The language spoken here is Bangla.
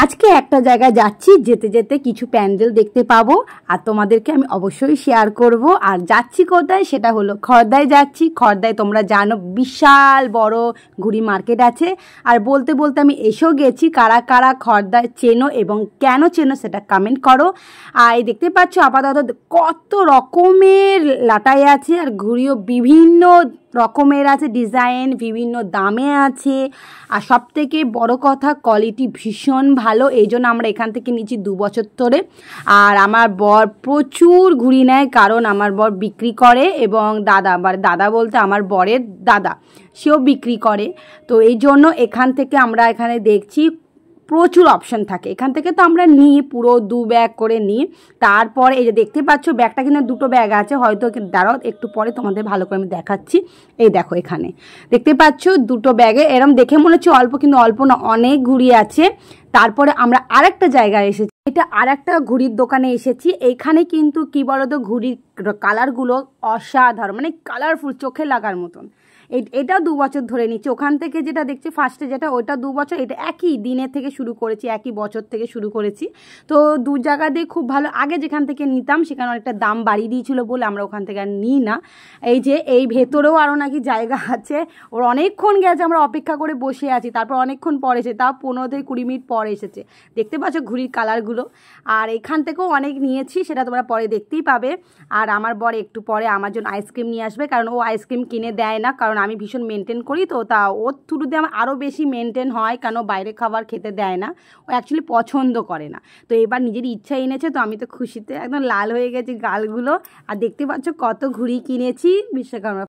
আজকে একটা জায়গায় যাচ্ছি, যেতে যেতে কিছু প্যান্ডেল দেখতে পাবো আর তোমাদেরকে আমি অবশ্যই শেয়ার করব। আর যাচ্ছি কোথায়, সেটা হলো খড়দায় যাচ্ছি। খড়দায় তোমরা জানো বিশাল বড় ঘুড়ি মার্কেট আছে। আর বলতে বলতে আমি এসেও গেছি। কারা কারা খড়দায় চেনো এবং কেন চেনো সেটা কমেন্ট করো। আর এই দেখতে পাচ্ছ আপাতত কত রকমের লাটাই আছে, আর ঘুড়িও বিভিন্ন রকমের আছে, ডিজাইন বিভিন্ন দামে আছে। আর সব থেকে বড় কথা কোয়ালিটি ভীষণ ভালো, এই জন্য আমরা এখান থেকে নিচ্ছি 2 বছর ধরে। আর আমার বর প্রচুর ঘুড়ি নেয়, কারণ আমার বর বিক্রি করে এবং দাদা বলতে আমার বরের দাদা, সেও বিক্রি করে। তো এই জন্য এখান থেকে আমরা এখানে দেখছি প্রচুর অপশন থাকে। এখান থেকে তো আমরা নিই, পুরো 2 ব্যাগ করে নিই। তারপর এই যে দেখতে পাচ্ছ ব্যাগটা কিন্তু 2টো ব্যাগ আছে, হয়তো দাঁড়াও একটু পরে তোমাদের ভালো করে আমি দেখাচ্ছি। এই দেখো এখানে দেখতে পাচ্ছ 2টো ব্যাগে, এরম দেখে মনে হচ্ছে অল্প, কিন্তু অল্প না, অনেক ঘুড়ি আছে। তারপরে আমরা আরেকটা জায়গায় এসেছি, এটা আরেকটা ঘুড়ির দোকানে এসেছি। এইখানে কিন্তু কি বলতো, ঘুড়ির কালারগুলো অসাধারণ, মানে কালারফুল, চোখে লাগার মতন। এটা 2 বছর ধরে নিচ্ছি। ওখান থেকে যেটা দেখছি ফার্স্টে যেটা, ওইটা 2 বছর, এটা একই দিনের থেকে শুরু করেছি, একই বছর থেকে শুরু করেছি। তো 2 জায়গা দিয়ে খুব ভালো। আগে যেখান থেকে নিতাম সেখানে অনেকটা দাম বাড়িয়ে দিয়েছিল বলে আমরা ওখান থেকে আর নিই না। এই যে এই ভেতরেও আরও নাকি জায়গা আছে, ওর অনেকক্ষণ গেছে, আমরা অপেক্ষা করে বসে আছি। তারপর অনেকক্ষণ পর এসে, তাও 15 থেকে 20 মিনিট পর এসেছে। দেখতে পাচ্ছ ঘুড়ির কালারগুলো। আর এখান থেকেও অনেক নিয়েছি, সেটা তোমরা পরে দেখতেই পাবে। আর আমার বর একটু পরে আমার জন্য আইসক্রিম নিয়ে আসবে, কারণ ও আইসক্রিম কিনে দেয় না, কারণ আমি ভীষণ মেনটেন করি। তো তা ওর থ্রুতে আমার আরও বেশি মেনটেন হয়, কেন বাইরে খাবার খেতে দেয় না, ও অ্যাকচুয়ালি পছন্দ করে না। তো এবার নিজের ইচ্ছা এনেছে, তো আমি তো খুশিতে একদম লাল হয়ে গেছি গালগুলো। আর দেখতে পাচ্ছ কত ঘুড়ি কিনেছি বিশ্বকর্মা